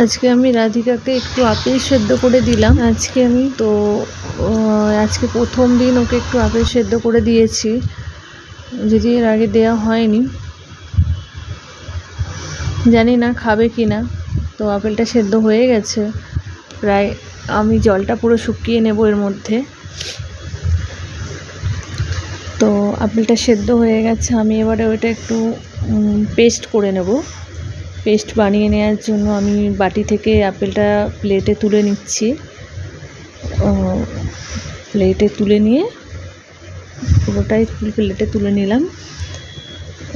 আজকে আমি রাধিকাকে একটু আপেল সেদ্ধ করে দিলাম। আজকে প্রথম দিন ওকে একটু আপেল সেদ্ধ করে দিয়েছি, যদি এর আগে দেওয়া হয়নি। জানি না খাবে কি না। তো আপেলটা সেদ্ধ হয়ে গেছে প্রায়, আমি জলটা পুরো শুকিয়ে নেব এর মধ্যে। তো আপেলটা সেদ্ধ হয়ে গেছে, আমি এবারে ওইটা একটু পেস্ট করে নেব। পেস্ট বানিয়ে নেওয়ার জন্য আমি বাটি থেকে আপেলটা প্লেটে তুলে নিচ্ছি। প্লেটে তুলে নিয়ে পুরোটাই প্লেটে তুলে নিলাম।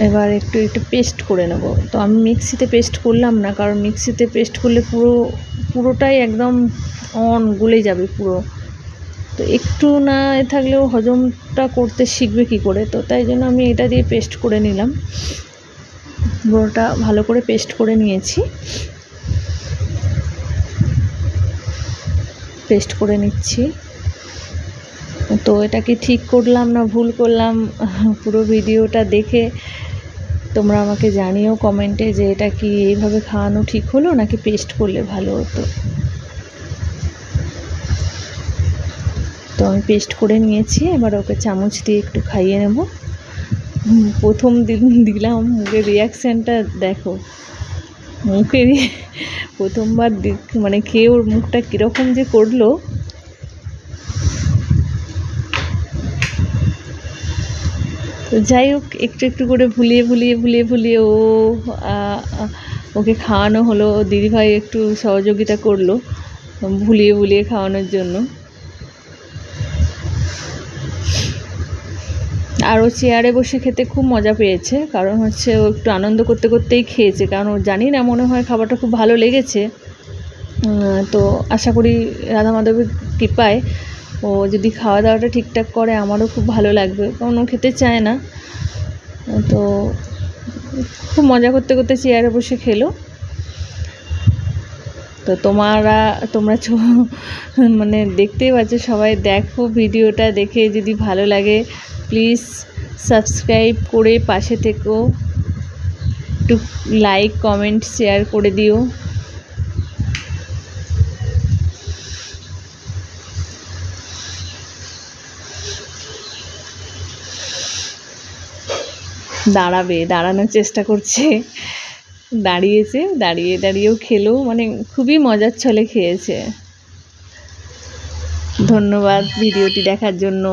এবার একটু পেস্ট করে নেব। তো আমি মিক্সিতে পেস্ট করলাম না, কারণ মিক্সিতে পেস্ট করলে পুরোটাই একদম গলে যাবে পুরো। তো একটু না থাকলেও হজমটা করতে শিখবে কি করে, তো তাই জন্য আমি এটা দিয়ে পেস্ট করে নিলাম। পুরোটা ভালো করে পেস্ট করে নিয়েছি। পেস্ট করে নিচ্ছি। তো এটা কি ঠিক করলাম না ভুল করলাম, পুরো ভিডিওটা দেখে তোমরা আমাকে জানিও কমেন্টে যে এটা কি এইভাবে খাওয়ানো ঠিক হলো নাকি পেস্ট করলে ভালো হতো। তো আমি পেস্ট করে নিয়েছি, এবার ওকে চামচ দিয়ে একটু খাইয়ে নেব। প্রথম দিন দিলাম, মুখের রিয়াকশানটা দেখো। প্রথমবার মানে খেয়ে ওর মুখটা কীরকম যে করলো। তো যাই হোক, একটু করে ভুলিয়ে ওকে খাওয়ানো হলো। দিদিভাই একটু সহযোগিতা করলো ভুলিয়ে খাওয়ানোর জন্য। আর ও চেয়ারে বসে খেতে খুব মজা পেয়েছে, কারণ হচ্ছে ও একটু আনন্দ করতেই খেয়েছে, কারণ ও জানি না, মনে হয় খাবারটা খুব ভালো লেগেছে। তো আশা করি রাধা মাধবের কৃপায় ও যদি খাওয়া দাওয়াটা ঠিকঠাক করে আমারও খুব ভালো লাগবে, কারণ ও খেতে চায় না। তো খুব মজা করতে চেয়ারে বসে খেলো। তো তোমরা মানে দেখতেই পাচ্ছ, সবাই দেখো ভিডিওটা, দেখে যদি ভালো লাগে প্লিজ সাবস্ক্রাইব করে পাশে থেকো, একটু লাইক কমেন্ট শেয়ার করে দিও। দাঁড়ানোর চেষ্টা করছে, দাঁড়িয়েও খেলো, মানে খুবই মজার ছলে খেয়েছে। ধন্যবাদ ভিডিওটি দেখার জন্য।